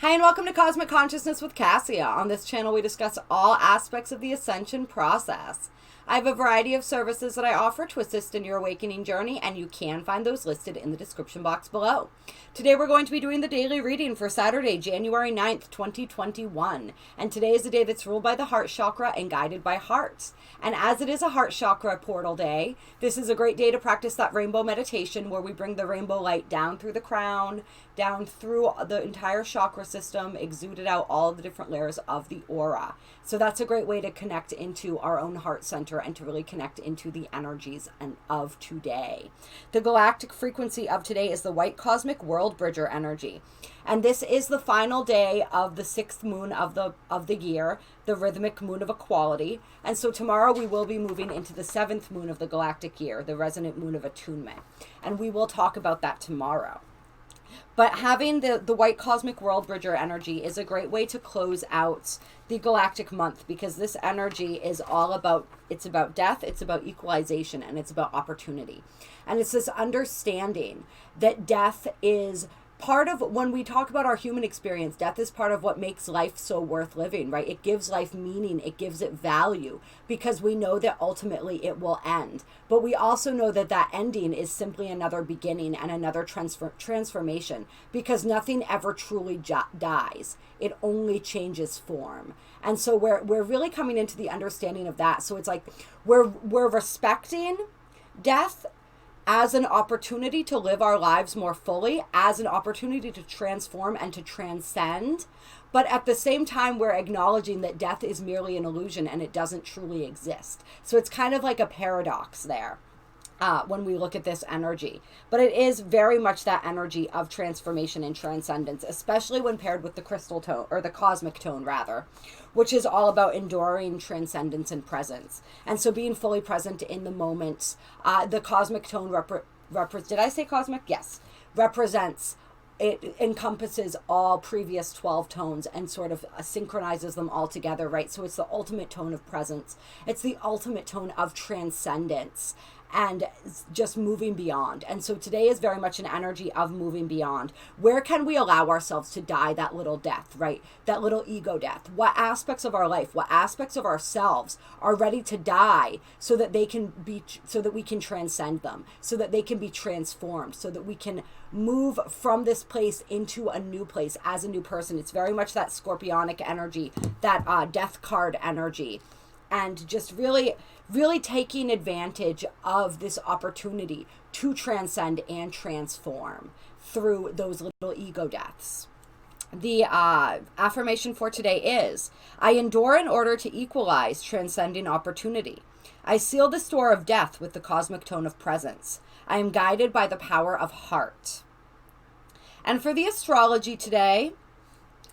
Hi, and welcome to Cosmic Consciousness with Cassia. On this channel, we discuss all aspects of the Ascension process. I have a variety of services that I offer to assist in your awakening journey, and you can find those listed in the description box below. Today, we're going to be doing the daily reading for Saturday, January 9th, 2021. And today is a day that's ruled by the heart chakra and guided by hearts. And as it is a heart chakra portal day, this is a great day to practice that rainbow meditation where we bring the rainbow light down through the crown, down through the entire chakra system, exuded out all of the different layers of the aura. So that's a great way to connect into our own heart center and to really connect into the energies of today. The galactic frequency of today is the white cosmic world bridger energy. And this is the final day of the sixth moon of the year, the rhythmic moon of equality. And so tomorrow we will be moving into the seventh moon of the galactic year, the resonant moon of attunement. And we will talk about that tomorrow. But having the white cosmic world bridger energy is a great way to close out the galactic month, because this energy is all about, it's about death, it's about equalization, and it's about opportunity. And it's this understanding that death is part of, when we talk about our human experience, death is part of what makes life so worth living, right? It gives life meaning, it gives it value, because we know that ultimately it will end. But we also know that that ending is simply another beginning and another transformation, because nothing ever truly dies. It only changes form. And so we're really coming into the understanding of that. So it's like we're respecting death as an opportunity to live our lives more fully, as an opportunity to transform and to transcend. But at the same time, we're acknowledging that death is merely an illusion and it doesn't truly exist. So it's kind of like a paradox there when we look at this energy. But it is very much that energy of transformation and transcendence, especially when paired with the crystal tone, or the cosmic tone rather, which is all about enduring transcendence and presence. And so being fully present in the moment. The cosmic tone did I say cosmic? Yes. Represents, it encompasses all previous 12 tones and sort of synchronizes them all together, right? So it's the ultimate tone of presence. It's the ultimate tone of transcendence and just moving beyond. And so today is very much an energy of moving beyond. Where can we allow ourselves to die that little death, right? That little ego death. What aspects of our life, what aspects of ourselves are ready to die so that they can be, so that we can transcend them, so that they can be transformed, so that we can move from this place into a new place as a new person. It's very much that scorpionic energy, that death card energy. And just really taking advantage of this opportunity to transcend and transform through those little ego deaths. The affirmation for today is, I endure in order to equalize, transcending opportunity. I seal the door of death with the cosmic tone of presence. I am guided by the power of heart. And for the astrology today,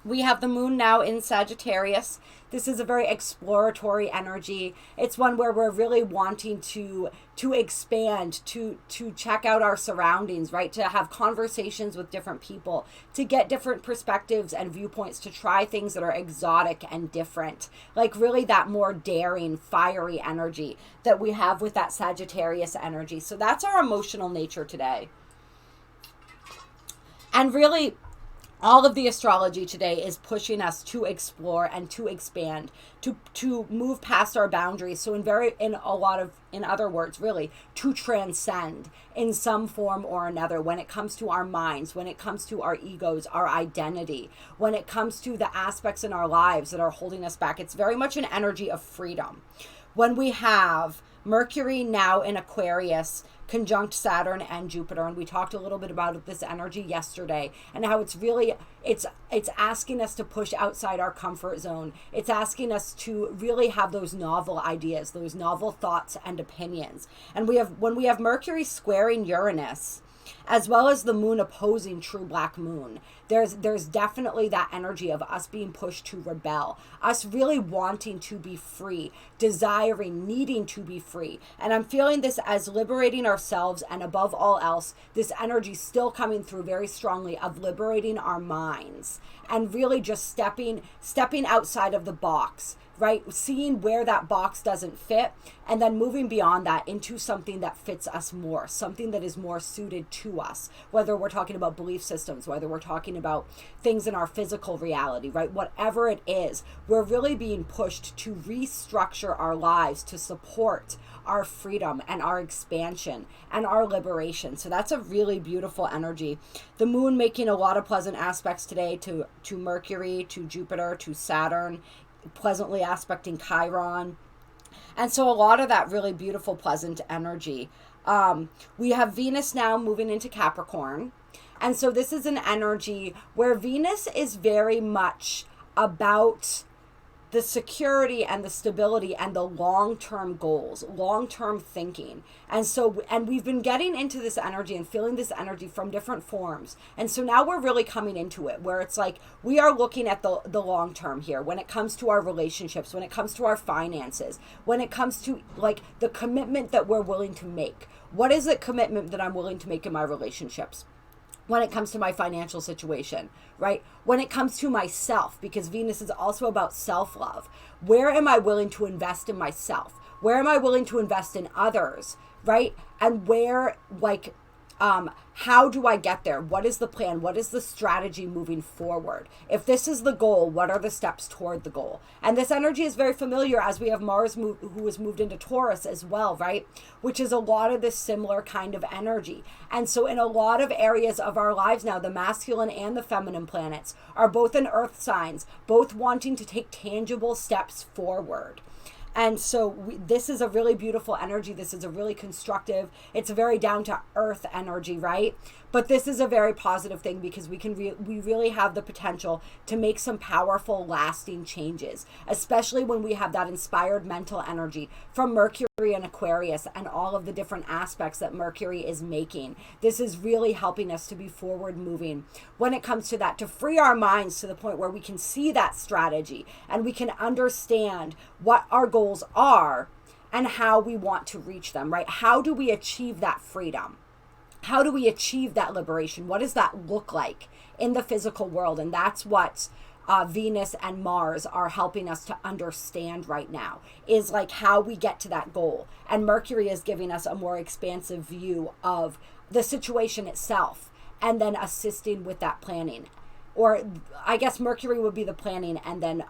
we have the moon now in Sagittarius. This is a very exploratory energy. It's one where we're really wanting to expand, to check out our surroundings, right? To have conversations with different people, to get different perspectives and viewpoints, to try things that are exotic and different. Like really that more daring, fiery energy that we have with that Sagittarius energy. So that's our emotional nature today. And really, all of the astrology today is pushing us to explore and to expand, to move past our boundaries. So in other words, really, to transcend in some form or another when it comes to our minds, when it comes to our egos, our identity, when it comes to the aspects in our lives that are holding us back. It's very much an energy of freedom. When we have Mercury now in Aquarius, conjunct Saturn and Jupiter, and we talked a little bit about this energy yesterday, and how it's really it's asking us to push outside our comfort zone. It's asking us to really have those novel ideas, those novel thoughts and opinions. And when we have Mercury squaring Uranus, as well as the moon opposing true black moon, there's definitely that energy of us being pushed to rebel, us really wanting to be free, desiring, needing to be free. And I'm feeling this as liberating ourselves, and above all else, this energy still coming through very strongly of liberating our minds and really just stepping outside of the box, right? Seeing where that box doesn't fit, and then moving beyond that into something that fits us more, something that is more suited to to us, whether we're talking about belief systems, whether we're talking about things in our physical reality, right? Whatever it is, we're really being pushed to restructure our lives to support our freedom and our expansion and our liberation. So that's a really beautiful energy. The moon making a lot of pleasant aspects today to Mercury, to Jupiter, to Saturn, pleasantly aspecting Chiron. And so a lot of that really beautiful, pleasant energy. We have Venus now moving into Capricorn. And so this is an energy where Venus is very much about the security and the stability and the long-term goals, long-term thinking. And we've been getting into this energy and feeling this energy from different forms. And so now we're really coming into it where it's like we are looking at the long term here when it comes to our relationships, when it comes to our finances, when it comes to like the commitment that we're willing to make. What is the commitment that I'm willing to make in my relationships? When it comes to my financial situation, right? When it comes to myself, because Venus is also about self-love. Where am I willing to invest in myself? Where am I willing to invest in others, right? And where, like, how do I get there? What is the plan? What is the strategy moving forward? If this is the goal, what are the steps toward the goal? And this energy is very familiar as we have Mars who has moved into Taurus as well, right? Which is a lot of this similar kind of energy. And so in a lot of areas of our lives now, the masculine and the feminine planets are both in earth signs, both wanting to take tangible steps forward. And so this is a really beautiful energy. This is a really constructive, it's a very down to earth energy, right? But this is a very positive thing because we really have the potential to make some powerful, lasting changes, especially when we have that inspired mental energy from Mercury and Aquarius and all of the different aspects that Mercury is making. This is really helping us to be forward moving when it comes to that, to free our minds to the point where we can see that strategy and we can understand what our goals are and how we want to reach them, right? How do we achieve that freedom? How do we achieve that liberation? What does that look like in the physical world? And that's what Venus and Mars are helping us to understand right now, is like how we get to that goal. And Mercury is giving us a more expansive view of the situation itself and then assisting with that planning. Or I guess Mercury would be the planning, and then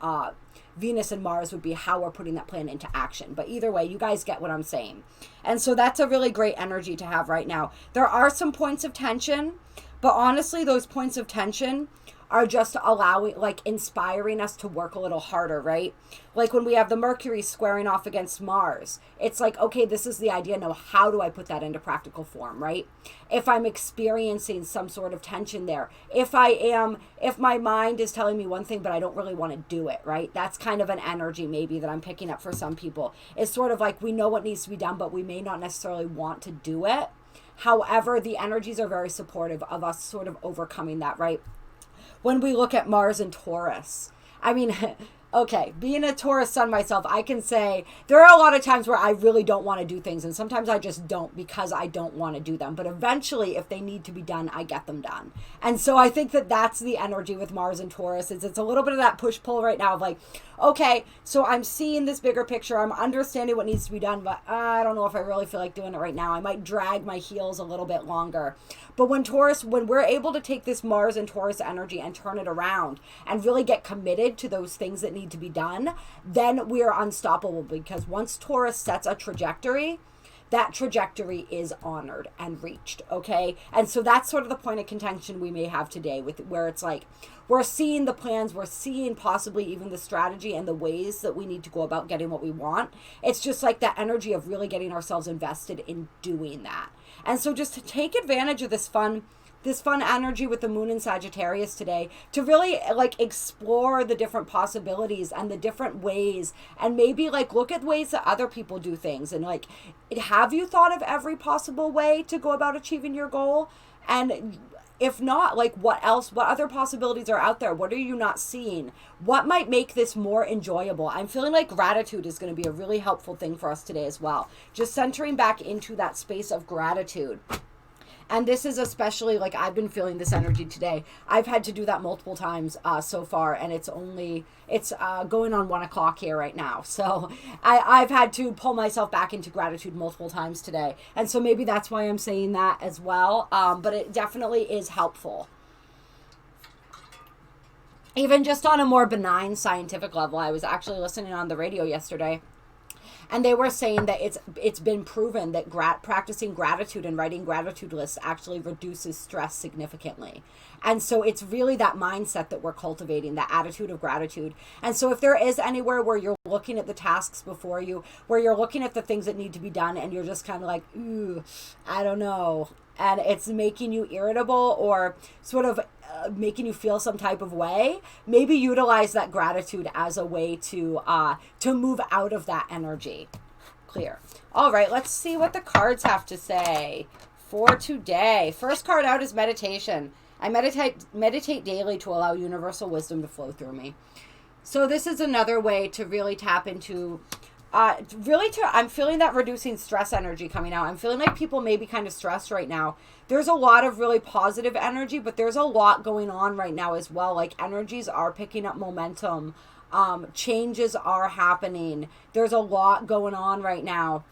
Venus and Mars would be how we're putting that plan into action. But either way, you guys get what I'm saying. And so that's a really great energy to have right now. There are some points of tension, but honestly, those points of tension are just allowing, like, inspiring us to work a little harder, right? Like when we have the Mercury squaring off against Mars, it's like, okay, this is the idea. Now, how do I put that into practical form, right? If I'm experiencing some sort of tension there, if my mind is telling me one thing, but I don't really want to do it, right? That's kind of an energy maybe that I'm picking up for some people. It's sort of like we know what needs to be done, but we may not necessarily want to do it. However, the energies are very supportive of us sort of overcoming that, right? When we look at Mars and Taurus, I mean, okay, being a Taurus sun myself, I can say there are a lot of times where I really don't want to do things, and sometimes I just don't because I don't want to do them. But eventually, if they need to be done, I get them done. And so I think that that's the energy with Mars and Taurus. It's a little bit of that push-pull right now of like, okay, so I'm seeing this bigger picture. I'm understanding what needs to be done, but I don't know if I really feel like doing it right now. I might drag my heels a little bit longer. But when we're able to take this Mars and Taurus energy and turn it around and really get committed to those things that need to be done, then we are unstoppable, because once Taurus sets a trajectory, that trajectory is honored and reached, okay? And so that's sort of the point of contention we may have today, with where it's like we're seeing the plans, we're seeing possibly even the strategy and the ways that we need to go about getting what we want. It's just like that energy of really getting ourselves invested in doing that. And so just to take advantage of this fun energy with the moon in Sagittarius today, to really like explore the different possibilities and the different ways, and maybe like look at ways that other people do things, and like, have you thought of every possible way to go about achieving your goal? And if not, like what other possibilities are out there? What are you not seeing? What might make this more enjoyable? I'm feeling like gratitude is going to be a really helpful thing for us today as well. Just centering back into that space of gratitude And this is especially, like, I've been feeling this energy today. I've had to do that multiple times so far, and it's going on 1 o'clock here right now. So I've had to pull myself back into gratitude multiple times today. And so maybe that's why I'm saying that as well. But it definitely is helpful. Even just on a more benign scientific level, I was actually listening on the radio yesterday, and they were saying that it's been proven that practicing gratitude and writing gratitude lists actually reduces stress significantly. And so it's really that mindset that we're cultivating, that attitude of gratitude. And so if there is anywhere where you're looking at the tasks before you, where you're looking at the things that need to be done, and you're just kind of like, ooh, I don't know, and it's making you irritable or sort of making you feel some type of way, maybe utilize that gratitude as a way to move out of that energy. Clear. All right, let's see what the cards have to say for today. First card out is meditation. I meditate daily to allow universal wisdom to flow through me. So this is another way to really tap into I'm feeling that reducing stress energy coming out. I'm feeling like people may be kind of stressed right now. There's a lot of really positive energy, but there's a lot going on right now as well. Like, energies are picking up momentum. Changes are happening. There's a lot going on right now,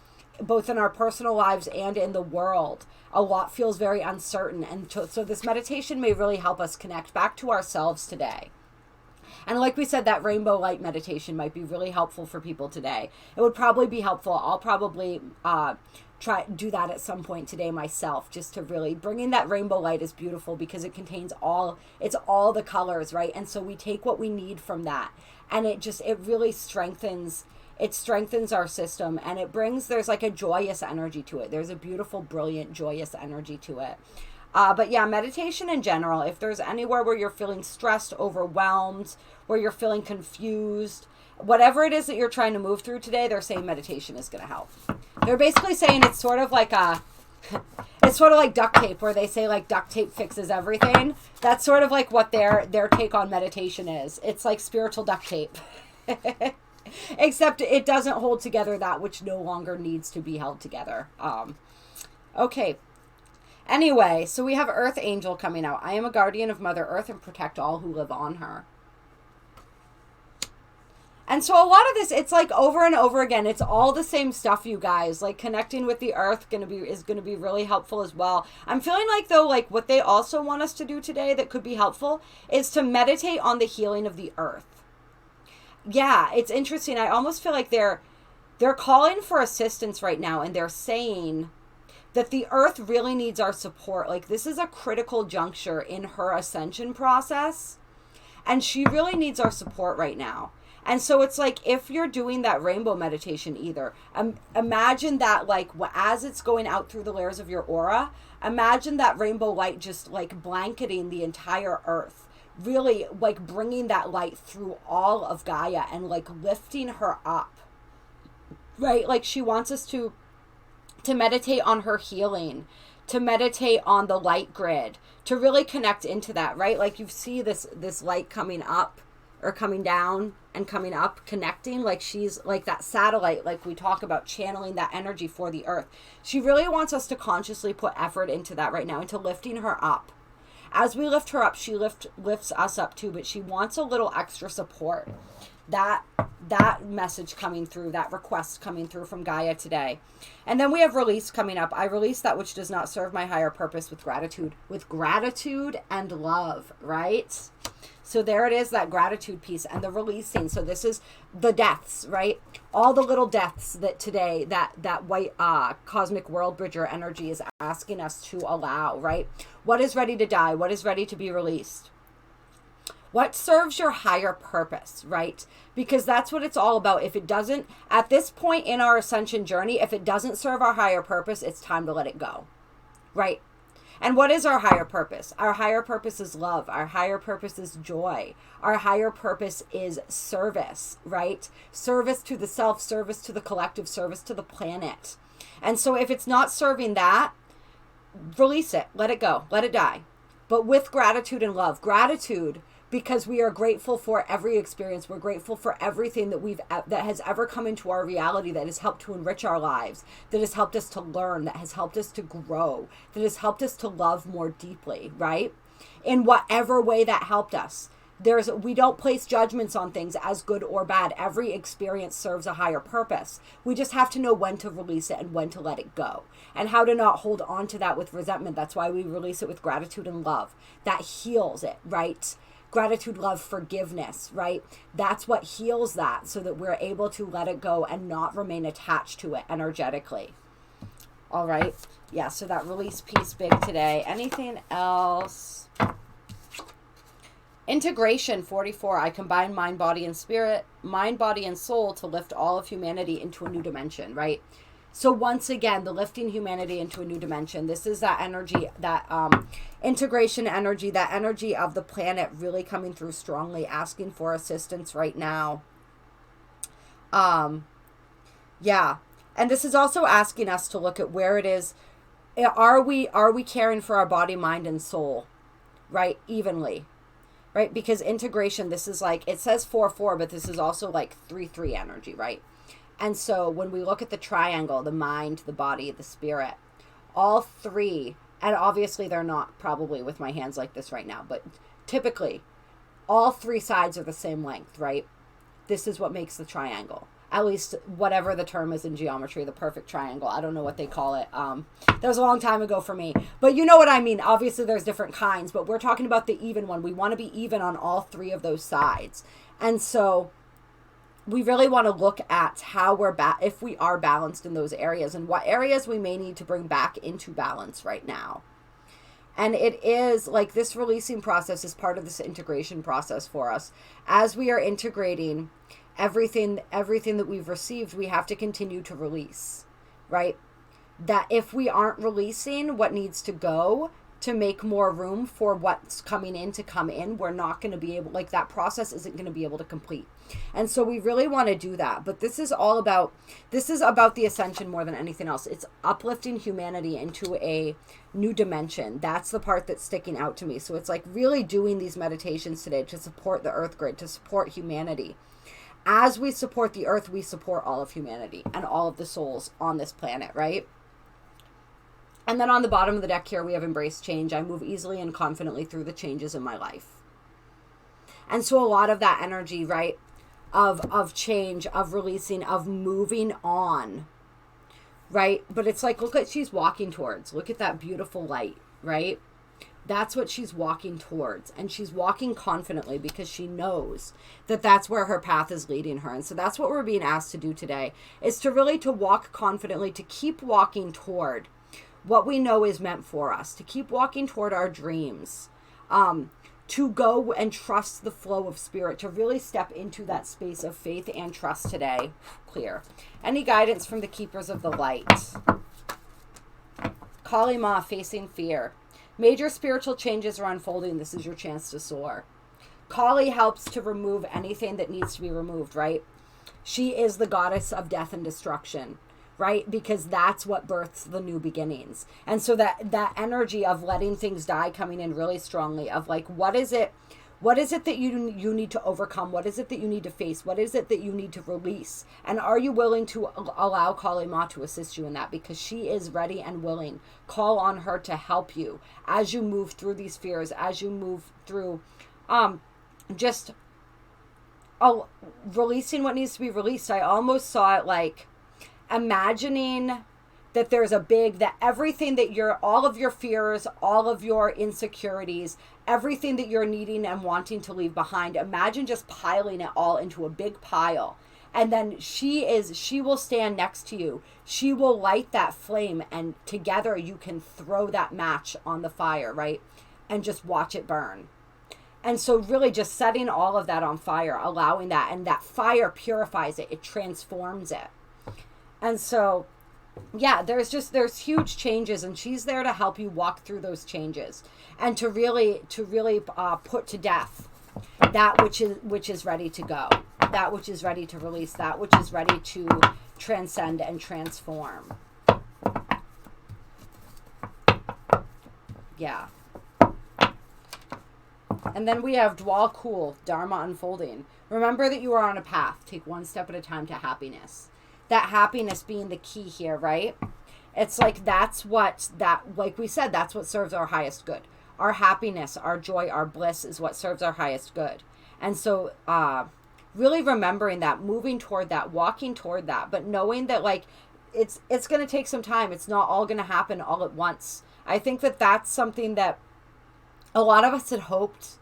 both in our personal lives and in the world. A lot feels very uncertain. And so this meditation may really help us connect back to ourselves today. And like we said, that rainbow light meditation might be really helpful for people today. It would probably be helpful. I'll probably do that at some point today myself, just to really bring in that rainbow light. Is beautiful because it contains all the colors, right? And so we take what we need from that, and it really strengthens our system, and there's like a joyous energy to it. There's a beautiful, brilliant, joyous energy to it. But yeah, meditation in general, if there's anywhere where you're feeling stressed, overwhelmed, where you're feeling confused, whatever it is that you're trying to move through today, they're saying meditation is going to help. They're basically saying it's sort of like duct tape, where they say like duct tape fixes everything. That's sort of like what their take on meditation is. It's like spiritual duct tape. Except it doesn't hold together that which no longer needs to be held together. Okay. Anyway, so we have Earth Angel coming out. I am a guardian of Mother Earth and protect all who live on her. And so a lot of this, it's like over and over again. It's all the same stuff, you guys. Like, connecting with the earth is going to be really helpful as well. I'm feeling like, though, like what they also want us to do today that could be helpful is to meditate on the healing of the earth. Yeah, it's interesting. I almost feel like they're calling for assistance right now, and they're saying that the earth really needs our support. Like, this is a critical juncture in her ascension process, and she really needs our support right now. And so it's like, if you're doing that rainbow meditation imagine that, like, as it's going out through the layers of your aura, imagine that rainbow light just like blanketing the entire earth, really like bringing that light through all of Gaia and like lifting her up, right? Like, she wants us to meditate on her healing, to meditate on the light grid, to really connect into that, right? Like, you see this light coming up or coming down and coming up, connecting, like she's like that satellite, like we talk about channeling that energy for the earth. She really wants us to consciously put effort into that right now, into lifting her up. As we lift her up, she lifts us up too, but she wants a little extra support. That message coming through, that request coming through from Gaia today. And then we have release coming up. I release that which does not serve my higher purpose with gratitude and love, right? So there it is, that gratitude piece and the releasing. So this is the deaths, right? All the little deaths that today, that white cosmic world bridger energy is asking us to allow, right? What is ready to die? What is ready to be released? What serves your higher purpose, right? Because that's what it's all about. If it doesn't, at this point in our ascension journey, if it doesn't serve our higher purpose, it's time to let it go, right? And what is our higher purpose? Our higher purpose is love. Our higher purpose is joy. Our higher purpose is service, right? Service to the self, service to the collective, service to the planet. And so if it's not serving that, release it. Let it go. Let it die. But with gratitude and love. Gratitude because we are grateful for every experience. We're grateful for everything that has ever come into our reality, that has helped to enrich our lives, that has helped us to learn, that has helped us to grow, that has helped us to love more deeply, right? In whatever way that helped us. We don't place judgments on things as good or bad. Every experience serves a higher purpose. We just have to know when to release it and when to let it go, and how to not hold on to that with resentment. That's why we release it with gratitude and love. That heals it, right? Gratitude, love, forgiveness, right? That's what heals that, so that we're able to let it go and not remain attached to it energetically. All right. Yeah, so that release piece big today. Anything else? Integration 44. I combine mind, body, and spirit, mind, body, and soul to lift all of humanity into a new dimension, right? So once again, the lifting humanity into a new dimension. This is that energy, that integration energy, that energy of the planet really coming through strongly, asking for assistance right now. Yeah. And this is also asking us to look at where it is. Are we caring for our body, mind, and soul, right? Evenly. Right? Because integration, this is like, it says 4-4, but this is also like 3-3 energy, right? And so when we look at the triangle, the mind, the body, the spirit, all three, and obviously they're not probably with my hands like this right now, but typically all three sides are the same length, right? This is what makes the triangle. At least whatever the term is in geometry, the perfect triangle. I don't know what they call it. That was a long time ago for me. But you know what I mean. Obviously, there's different kinds. But we're talking about the even one. We want to be even on all three of those sides. And so we really want to look at how if we are balanced in those areas, and what areas we may need to bring back into balance right now. And it is like this releasing process is part of this integration process for us. As we are integrating everything that we've received, we have to continue to release, right? That if we aren't releasing what needs to go to make more room for what's coming in to come in, we're not going to be able, like, that process isn't going to be able to complete. And so we really want to do that. But this is about the ascension more than anything else. It's uplifting humanity into a new dimension. That's the part that's sticking out to me. So it's like really doing these meditations today to support the earth grid, to support humanity. As we support the earth, we support all of humanity and all of the souls on this planet, right? And then on the bottom of the deck here, we have embrace change. I move easily and confidently through the changes in my life. And so a lot of that energy, right, of change, of releasing, of moving on, right? But it's like, look at, she's walking towards, look at that beautiful light, right? That's what she's walking towards. And she's walking confidently because she knows that that's where her path is leading her. And so that's what we're being asked to do today, is to really to walk confidently, to keep walking toward what we know is meant for us, to keep walking toward our dreams, to go and trust the flow of spirit, to really step into that space of faith and trust today. Clear. Any guidance from the keepers of the light? Kali Ma, facing fear. Major spiritual changes are unfolding. This is your chance to soar. Kali helps to remove anything that needs to be removed, right? She is the goddess of death and destruction, right? Because that's what births the new beginnings. And so that energy of letting things die coming in really strongly, of like, what is it that you need to overcome? What is it that you need to face? What is it that you need to release? And are you willing to allow Kali Ma to assist you in that? Because she is ready and willing. Call on her to help you as you move through these fears, as you move through releasing what needs to be released. I almost saw it like imagining that there's that everything that all of your fears, all of your insecurities, everything that you're needing and wanting to leave behind, imagine just piling it all into a big pile. And then she will stand next to you. She will light that flame, and together you can throw that match on the fire, right? And just watch it burn. And so really just setting all of that on fire, allowing that, and that fire purifies it. It transforms it. And so, yeah, there's huge changes, and she's there to help you walk through those changes and to really put to death that which is ready to go, that which is ready to release, that which is ready to transcend and transform. Yeah. And then we have Dwal Kul, Dharma unfolding. Remember that you are on a path. Take one step at a time to happiness. That happiness being the key here, right? It's like like we said, that's what serves our highest good. Our happiness, our joy, our bliss is what serves our highest good. And so really remembering that, moving toward that, walking toward that, but knowing that like it's going to take some time. It's not all going to happen all at once. I think that that's something that a lot of us had hoped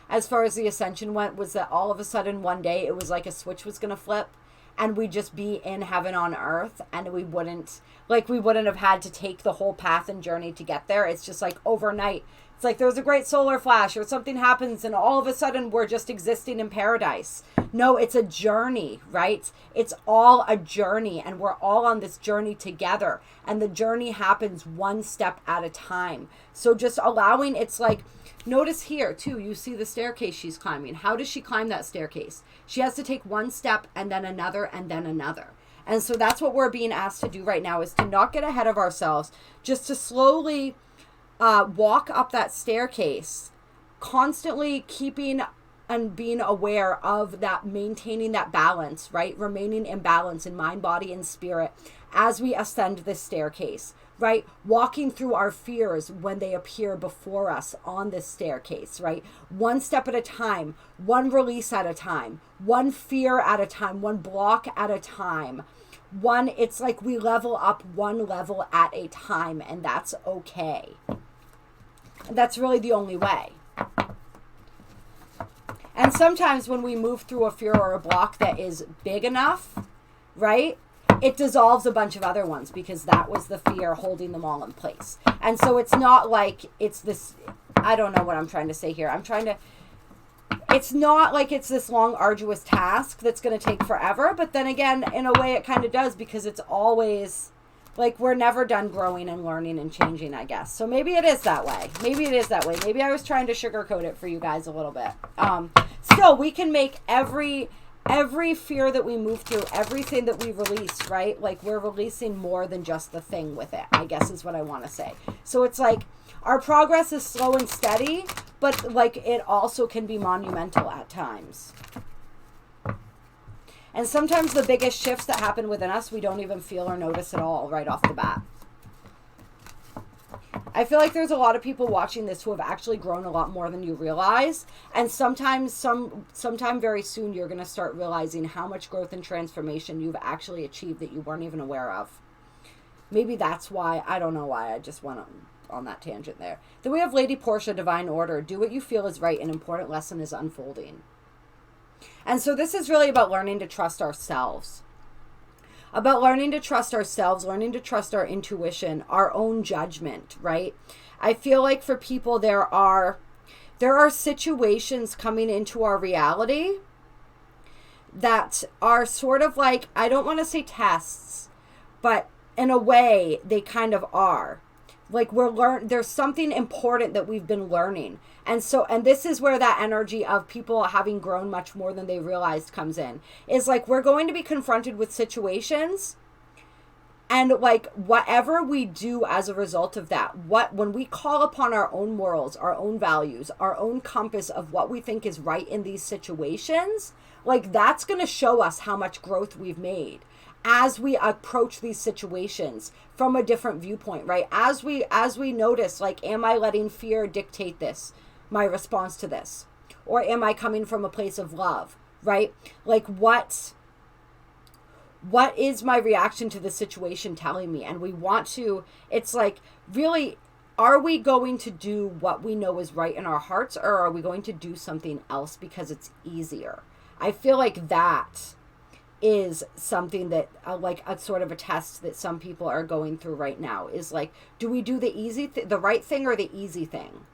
as far as the ascension went, was that all of a sudden one day it was like a switch was going to flip and we'd just be in heaven on earth, and we wouldn't have had to take the whole path and journey to get there. It's just like overnight. It's like there's a great solar flash or something happens and all of a sudden we're just existing in paradise. No, it's a journey, right? It's all a journey, and we're all on this journey together, and the journey happens one step at a time. So just allowing, it's like, notice here too, you see the staircase she's climbing. How does she climb that staircase? She has to take one step and then another and then another. And so that's what we're being asked to do right now, is to not get ahead of ourselves, just to slowly walk up that staircase, constantly keeping and being aware of that, maintaining that balance, right? Remaining in balance in mind, body, and spirit as we ascend this staircase, right? Walking through our fears when they appear before us on this staircase, right? One step at a time, one release at a time, one fear at a time, one block at a time. It's like we level up one level at a time, and that's okay. That's really the only way. And sometimes when we move through a fear or a block that is big enough, right, it dissolves a bunch of other ones, because that was the fear holding them all in place. And so it's not like it's this, I don't know what I'm trying to say here. It's not like it's this long, arduous task that's going to take forever. But then again, in a way it kind of does, because it's always like we're never done growing and learning and changing, I guess. So maybe it is that way. Maybe I was trying to sugarcoat it for you guys a little bit. Still, we can make every fear that we move through, everything that we release, right? Like we're releasing more than just the thing with it, I guess is what I want to say. So it's like our progress is slow and steady, but like it also can be monumental at times. And sometimes the biggest shifts that happen within us, we don't even feel or notice at all right off the bat. I feel like there's a lot of people watching this who have actually grown a lot more than you realize. And sometime very soon, you're going to start realizing how much growth and transformation you've actually achieved that you weren't even aware of. Maybe that's why, I don't know why, I just went on that tangent there. Then we have Lady Portia, Divine Order. Do what you feel is right. An important lesson is unfolding. And so this is really about learning to trust ourselves. Learning to trust our intuition, our own judgment, right? I feel like for people, there are situations coming into our reality that are sort of like, I don't want to say tests, but in a way they kind of are. Like there's something important that we've been learning. And this is where that energy of people having grown much more than they realized comes in. Is like, we're going to be confronted with situations, and like whatever we do as a result of that, when we call upon our own morals, our own values, our own compass of what we think is right in these situations, like that's going to show us how much growth we've made as we approach these situations from a different viewpoint, right? As we notice, like, am I letting fear dictate my response to this? Or am I coming from a place of love, right? Like, what is my reaction to the situation telling me? And we want to, it's like, really, are we going to do what we know is right in our hearts, or are we going to do something else because it's easier? I feel like that is something that like a sort of a test that some people are going through right now, is like, do we do the right thing or the easy thing?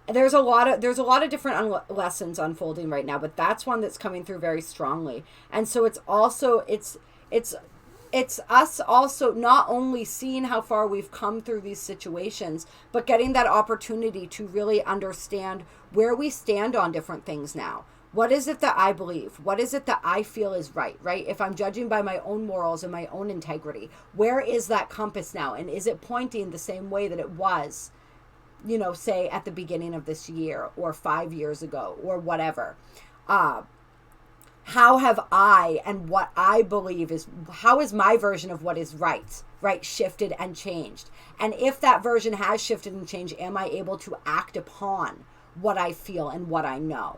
And there's a lot of different lessons unfolding right now, but that's one that's coming through very strongly. And so it's also it's us also not only seeing how far we've come through these situations, but getting that opportunity to really understand where we stand on different things now. What is it that I believe? What is it that I feel is right? If I'm judging by my own morals and my own integrity, where is that compass now? And is it pointing the same way that it was you know, say at the beginning of this year or 5 years ago or whatever. How have I and what I believe is, how is my version of what is right, shifted and changed? And if that version has shifted and changed, am I able to act upon what I feel and what I know?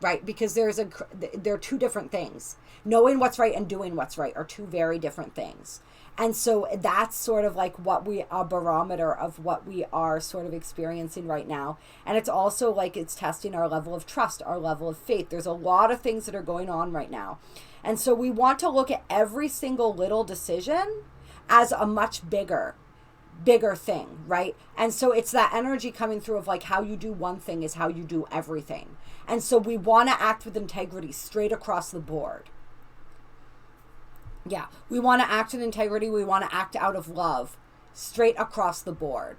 Right? Because there are two different things. Knowing what's right and doing what's right are two very different things. And so that's sort of like a barometer of what we are sort of experiencing right now. And it's also like it's testing our level of trust, our level of faith. There's a lot of things that are going on right now. And so we want to look at every single little decision as a much bigger thing, right? And so it's that energy coming through of like how you do one thing is how you do everything. And so we want to act with integrity straight across the board. Yeah, we want to act with integrity. We want to act out of love straight across the board.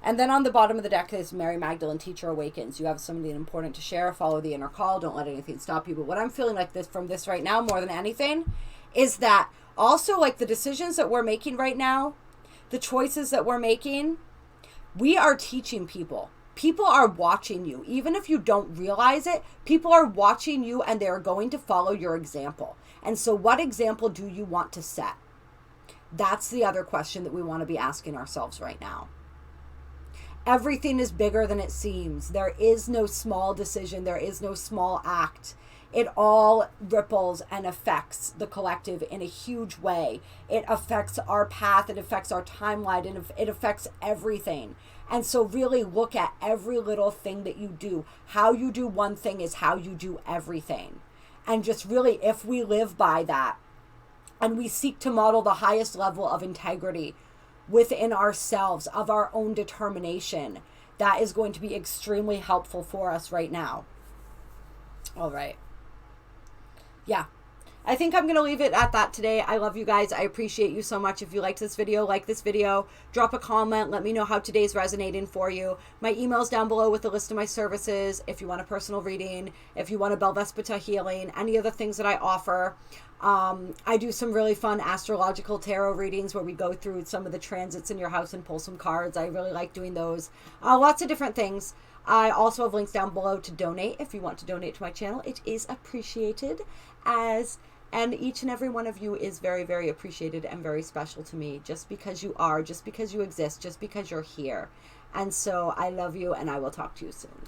And then on the bottom of the deck is Mary Magdalene, Teacher Awakens. You have something important to share. Follow the inner call. Don't let anything stop you. But what I'm feeling like this from this right now, more than anything, is that also like the decisions that we're making right now, the choices that we're making, we are teaching people. People are watching you. Even if you don't realize it, people are watching you and they're going to follow your example. And so what example do you want to set? That's the other question that we want to be asking ourselves right now. Everything is bigger than it seems. There is no small decision. There is no small act. It all ripples and affects the collective in a huge way. It affects our path. It affects our timeline. And it affects everything. And so really look at every little thing that you do. How you do one thing is how you do everything. And just really, if we live by that and we seek to model the highest level of integrity within ourselves, of our own determination, that is going to be extremely helpful for us right now. All right. Yeah. I think I'm going to leave it at that today. I love you guys. I appreciate you so much. If you liked this video, like this video, drop a comment. Let me know how today's resonating for you. My email's down below with a list of my services. If you want a personal reading, if you want a Belvaspata healing, any of the things that I offer. I do some really fun astrological tarot readings where we go through some of the transits in your house and pull some cards. I really like doing those. Lots of different things. I also have links down below to donate. If you want to donate to my channel, it is appreciated and each and every one of you is very, very appreciated and very special to me, just because you are, just because you exist, just because you're here. And so I love you, and I will talk to you soon.